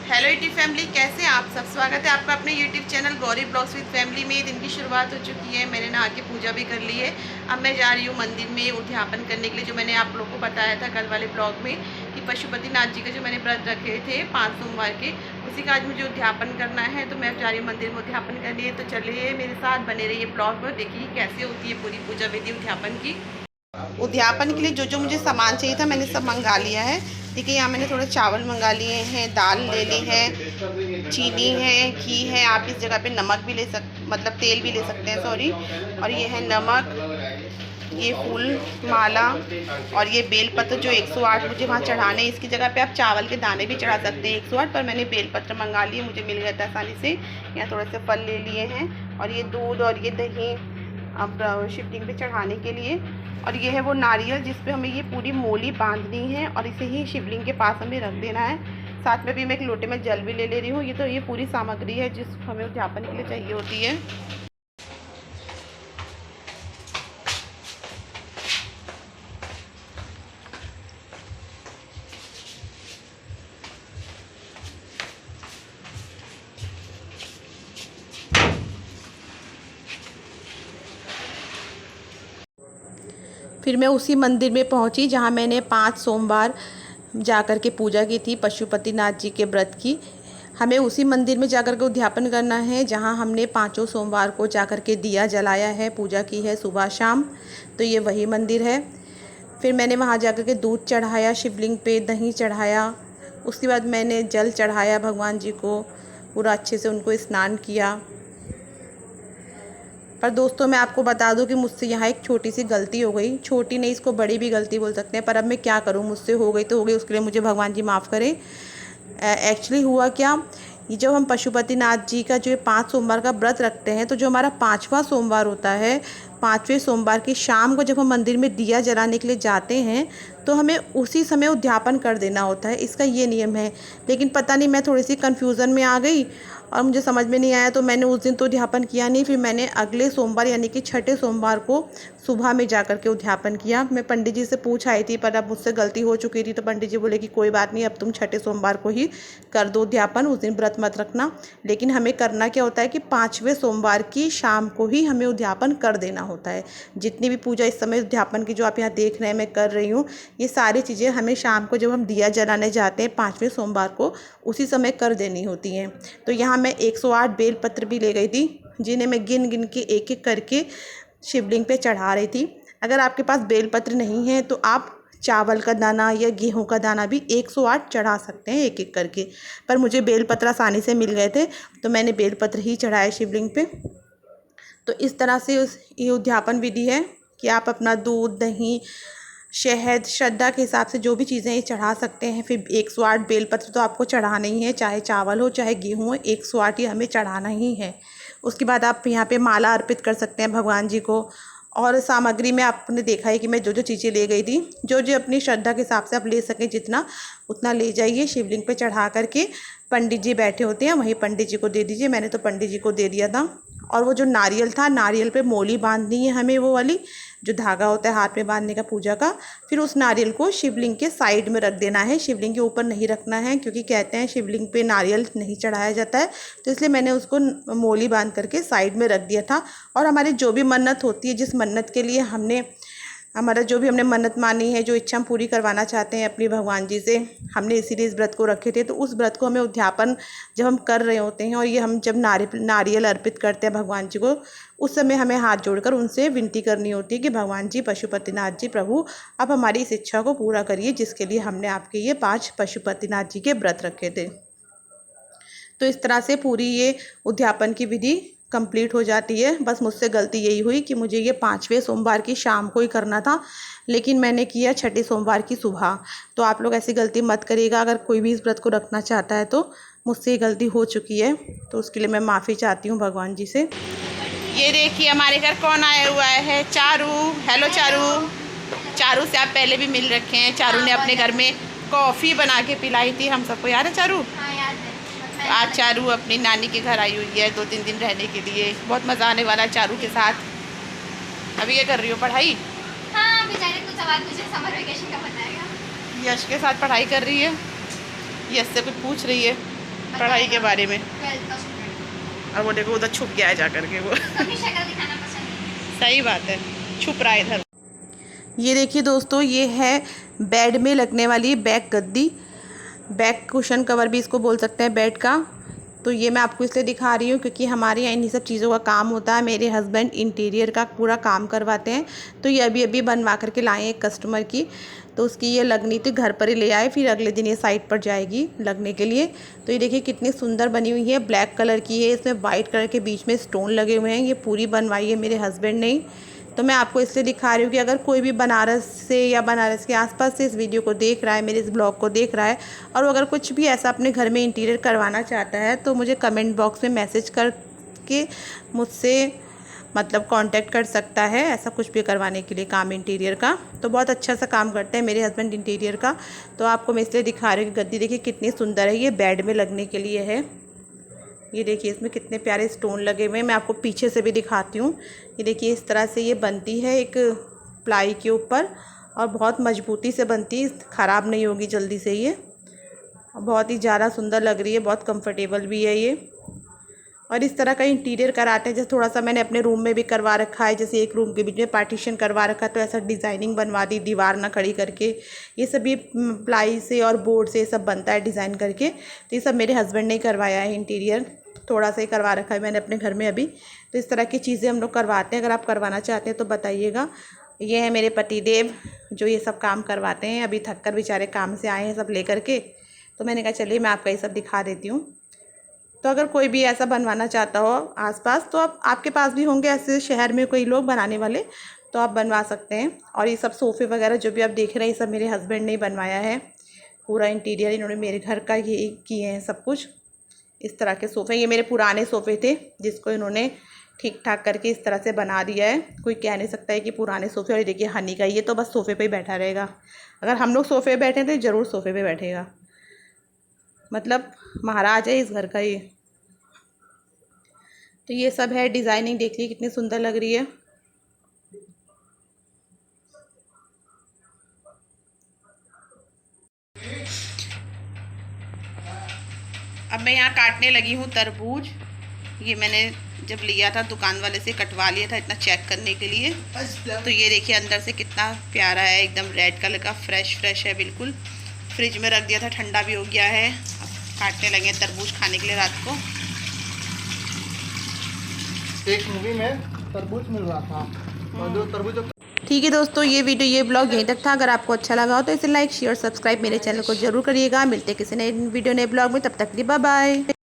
Hello YouTube family, कैसे हैं आप सब। स्वागत है आपका अपने YouTube channel Gauri blogs with family में। दिन की शुरुआत हो चुकी है, मैंने नहा के पूजा भी कर ली है। अब मैं जा रही हूँ मंदिर में उद्यापन करने के लिए, जो मैंने आप लोगों को बताया था कल वाले ब्लॉग में कि पशुपतिनाथ जी का जो मैंने व्रत रखे थे 5 सोमवार के, उसी का आज मुझे उद्यापन करना है। तो मैं अब जा रही हूँ मंदिर में उद्यापन करने। तो चलिए मेरे साथ बने रहिए ब्लॉग में, देखिए कैसे होती है पूरी पूजा विधि उद्यापन की। उद्यापन के लिए जो जो मुझे सामान चाहिए था मैंने सब मंगा लिया है। देखिए यहाँ मैंने थोड़े चावल मंगा लिए हैं, दाल ले ली है, चीनी है, घी है। आप इस जगह पे नमक भी ले मतलब तेल भी ले सकते हैं, सॉरी। और ये है नमक, ये फूल माला और ये बेलपत्र जो 108 मुझे वहाँ चढ़ाने। इसकी जगह पे आप चावल के दाने भी चढ़ा सकते हैं 108, पर मैंने बेलपत्र मंगा लिए, मुझे मिल गया था आसानी से। यहाँ थोड़े से फल ले लिए हैं और ये दूध और ये दही अब शिवलिंग पे चढ़ाने के लिए। और ये है वो नारियल जिस पे हमें ये पूरी मोली बांधनी है और इसे ही शिवलिंग के पास हमें रख देना है। साथ में भी मैं एक लोटे में जल भी ले रही हूँ। ये पूरी सामग्री है जिस हमें उद्यापन के लिए चाहिए होती है। फिर मैं उसी मंदिर में पहुंची जहां मैंने 5 सोमवार जाकर के पूजा की थी पशुपतिनाथ जी के व्रत की। हमें उसी मंदिर में जाकर के उद्यापन करना है जहां हमने 5 सोमवार को जाकर के दिया जलाया है, पूजा की है सुबह शाम। तो ये वही मंदिर है। फिर मैंने वहां जाकर के दूध चढ़ाया शिवलिंग पे, दही चढ़ाया। उसके बाद मैंने जल चढ़ाया भगवान जी को, पूरा अच्छे से उनको स्नान किया। पर दोस्तों मैं आपको बता दूं कि मुझसे यहाँ एक छोटी सी गलती हो गई। छोटी नहीं, इसको बड़ी भी गलती बोल सकते हैं, पर अब मैं क्या करूँ, मुझसे हो गई तो हो गई, उसके लिए मुझे भगवान जी माफ़ करें। एक्चुअली हुआ क्या, ये जब हम पशुपतिनाथ जी का जो 5 सोमवार का व्रत रखते हैं, तो जो हमारा 5वां सोमवार होता है, 5वें सोमवार की शाम को जब हम मंदिर में दिया जलाने के लिए जाते हैं तो हमें उसी समय उद्यापन कर देना होता है। इसका ये नियम है। लेकिन पता नहीं मैं थोड़ी सी कन्फ्यूज़न में आ गई और मुझे समझ में नहीं आया, तो मैंने उस दिन तो उद्यापन किया नहीं। फिर मैंने अगले सोमवार यानी कि 6ठे सोमवार को सुबह में जा कर के उद्यापन किया। मैं पंडित जी से पूछ आई थी, पर अब मुझसे गलती हो चुकी थी, तो पंडित जी बोले कि कोई बात नहीं, अब तुम 6ठे सोमवार को ही कर दो उद्यापन, उस दिन व्रत मत रखना। लेकिन हमें करना क्या होता है कि 5वें सोमवार की शाम को ही हमें उद्यापन कर देना होता है। जितनी भी पूजा इस समय उद्यापन की जो आप यहाँ देख रहे हैं मैं कर रही हूँ, ये सारी चीज़ें हमें शाम को जब हम दिया जलाने जाते हैं 5वें सोमवार को, उसी समय कर देनी होती हैं। तो यहाँ मैं 108 बेलपत्र भी ले गई थी, जिन्हें मैं गिन गिन के एक एक करके शिवलिंग पे चढ़ा रही थी। अगर आपके पास बेलपत्र नहीं है तो आप चावल का दाना या गेहूं का दाना भी 108 चढ़ा सकते हैं एक एक करके। पर मुझे बेलपत्र आसानी से मिल गए थे तो मैंने बेलपत्र ही चढ़ाया शिवलिंग पे। तो इस तरह से ये उद्यापन विधि है कि आप अपना दूध, दही, शहद श्रद्धा के हिसाब से जो भी चीज़ें ये चढ़ा सकते हैं। फिर 108 बेलपत्र तो आपको चढ़ाना ही है, चाहे चावल हो चाहे गेहूँ हो, 108 ही हमें चढ़ाना ही है। उसके बाद आप यहाँ पे माला अर्पित कर सकते हैं भगवान जी को। और सामग्री में आपने देखा है कि मैं जो जो चीज़ें ले गई थी, जो जो अपनी श्रद्धा के हिसाब से आप ले सकें जितना उतना ले जाइए। शिवलिंग पे चढ़ा करके पंडित जी बैठे होते हैं, वहीं पंडित जी को दे दीजिए। मैंने तो पंडित जी को दे दिया था। और वो जो नारियल था, नारियल पे मोली बांधनी है हमें, वो वाली जो धागा होता है हाथ में बांधने का पूजा का। फिर उस नारियल को शिवलिंग के साइड में रख देना है, शिवलिंग के ऊपर नहीं रखना है, क्योंकि कहते हैं शिवलिंग पे नारियल नहीं चढ़ाया जाता है। तो इसलिए मैंने उसको मोली बांध करके साइड में रख दिया था। और हमारी जो भी मन्नत होती है, जिस मन्नत के लिए हमारा जो भी हमने मन्नत मानी है, जो इच्छा हम पूरी करवाना चाहते हैं अपनी भगवान जी से, हमने इसीलिए इस व्रत को रखे थे। तो उस व्रत को हमें उद्यापन जब हम कर रहे होते हैं और ये हम जब नारियल अर्पित करते हैं भगवान जी को, उस समय हमें हाथ जोड़कर उनसे विनती करनी होती है कि भगवान जी, पशुपतिनाथ जी प्रभु, आप हमारी इस इच्छा को पूरा करिए जिसके लिए हमने आपके ये 5 पशुपतिनाथ जी के व्रत रखे थे। तो इस तरह से पूरी ये उद्यापन की विधि कंप्लीट हो जाती है। बस मुझसे गलती यही हुई कि मुझे ये 5वें सोमवार की शाम को ही करना था, लेकिन मैंने किया 6ठे सोमवार की सुबह। तो आप लोग ऐसी गलती मत करिएगा। अगर कोई भी इस व्रत को रखना चाहता है तो मुझसे ये गलती हो चुकी है, तो उसके लिए मैं माफ़ी चाहती हूँ भगवान जी से। ये देखिए हमारे घर कौन आया हुआ है, चारू। हेलो चारू। चारू से आप पहले भी मिल रखे हैं। चारू ने अपने घर में कॉफ़ी बना के पिलाई थी हम सबको, याद है चारू? आज चारू अपनी नानी के घर आई हुई है 2-3 दिन रहने के लिए। बहुत मज़ा आने वाला है चारू के साथ। अभी क्या कर रही हो, पढ़ाई? हाँ, बेचारे कुछ सवाल पूछे, समर वेकेशन का बताएगा। यश के साथ पढ़ाई कर रही है। यश से कुछ पूछ रही है। पढ़ाई के बारे में। 12th का स्टूडेंट। और वो देखो उधर छुप गया है जा करके वो। कभी शक्ल दिखाना पसंद नहीं। सही बात है, छुप रहा है इधर। ये देखिए दोस्तों, ये है बेड में लगने वाली बैक गद्दी, बैक कुशन कवर भी इसको बोल सकते हैं बेड का। तो ये मैं आपको इसलिए दिखा रही हूँ क्योंकि हमारे यहाँ इन्हीं सब चीज़ों का काम होता है। मेरे हस्बैंड इंटीरियर का पूरा काम करवाते हैं। तो ये अभी अभी बनवा करके लाए हैं एक कस्टमर की, तो उसकी ये लगनी थी, घर पर ही ले आए, फिर अगले दिन ये साइट पर जाएगी लगने के लिए। तो ये देखिए कितनी सुंदर बनी हुई है, ब्लैक कलर की है, इसमें वाइट कलर के बीच में स्टोन लगे हुए हैं। ये पूरी बनवाई है मेरे हस्बैंड ने ही। तो मैं आपको इसलिए दिखा रही हूँ कि अगर कोई भी बनारस से या बनारस के आसपास से इस वीडियो को देख रहा है, मेरे इस ब्लॉग को देख रहा है, और अगर कुछ भी ऐसा अपने घर में इंटीरियर करवाना चाहता है, तो मुझे कमेंट बॉक्स में मैसेज करके मुझसे मतलब कांटेक्ट कर सकता है, ऐसा कुछ भी करवाने के लिए काम इंटीरियर का। तो बहुत अच्छा सा काम करते हैं मेरे हस्बैंड इंटीरियर का। तो आपको मैं इसलिए दिखा रही हूँ कि गद्दी देखिए कितनी सुंदर है, ये बेड में लगने के लिए है। ये देखिए इसमें कितने प्यारे स्टोन लगे हुए हैं। मैं आपको पीछे से भी दिखाती हूँ। ये देखिए इस तरह से ये बनती है एक प्लाई के ऊपर, और बहुत मजबूती से बनती है, ख़राब नहीं होगी जल्दी से। ये बहुत ही ज़्यादा सुंदर लग रही है, बहुत कंफर्टेबल भी है ये। और इस तरह का इंटीरियर कराते हैं, जैसे थोड़ा सा मैंने अपने रूम में भी करवा रखा है, जैसे एक रूम के बीच में पार्टीशन करवा रखा है, तो ऐसा डिज़ाइनिंग बनवा दी, दीवार ना खड़ी करके। ये सब भी प्लाई से और बोर्ड से ये सब बनता है डिज़ाइन करके। तो ये सब मेरे हस्बैंड ने करवाया है इंटीरियर, थोड़ा सा ही करवा रखा है मैंने अपने घर में अभी। तो इस तरह की चीज़ें हम लोग करवाते हैं, अगर आप करवाना चाहते हैं तो बताइएगा। ये है मेरे पतिदेव जो ये सब काम करवाते हैं, अभी थक कर बेचारे काम से आए हैं सब ले करके। तो मैंने कहा चलिए मैं आपका ये सब दिखा देती हूँ। तो अगर कोई भी ऐसा बनवाना चाहता हो आसपास, तो आपके पास भी होंगे ऐसे शहर में कोई लोग बनाने वाले, तो आप बनवा सकते हैं। और ये सब सोफ़े वगैरह जो भी आप देख रहे हैं, ये सब मेरे हस्बैंड ने ही बनवाया है। पूरा इंटीरियर इन्होंने मेरे घर का ही किए हैं सब कुछ। इस तरह के सोफ़े, ये मेरे पुराने सोफ़े थे जिसको इन्होंने ठीक ठाक करके इस तरह से बना दिया है। कोई कह नहीं सकता है कि पुराने सोफ़े। और ये देखिए हनी का, ये तो बस सोफ़े पे ही बैठा रहेगा। अगर हम लोग सोफ़े पे बैठे तो ज़रूर सोफ़े पे बैठेगा, मतलब महाराज है इस घर का ये। तो ये सब है डिज़ाइनिंग, देखिए कितनी सुंदर लग रही है। अब मैं यहाँ काटने लगी हूँ तरबूज। ये मैंने जब लिया था दुकान वाले से कटवा लिया था इतना चेक करने के लिए। तो ये देखिए अंदर से कितना प्यारा है, एकदम रेड कलर का, फ्रेश है बिल्कुल। फ्रिज में रख दिया था, ठंडा भी हो गया है। अब काटने लगे तरबूज खाने के लिए रात को। एक मूवी में तरबूज मिल रहा था, और जो तरबूज। ठीक है दोस्तों, ये वीडियो ये ब्लॉग यहीं तक था। अगर आपको अच्छा लगा हो तो इसे लाइक शेयर सब्सक्राइब मेरे चैनल को जरूर करिएगा। मिलते किसी नए वीडियो नए ब्लॉग में, तब तक के लिए बाय बाय।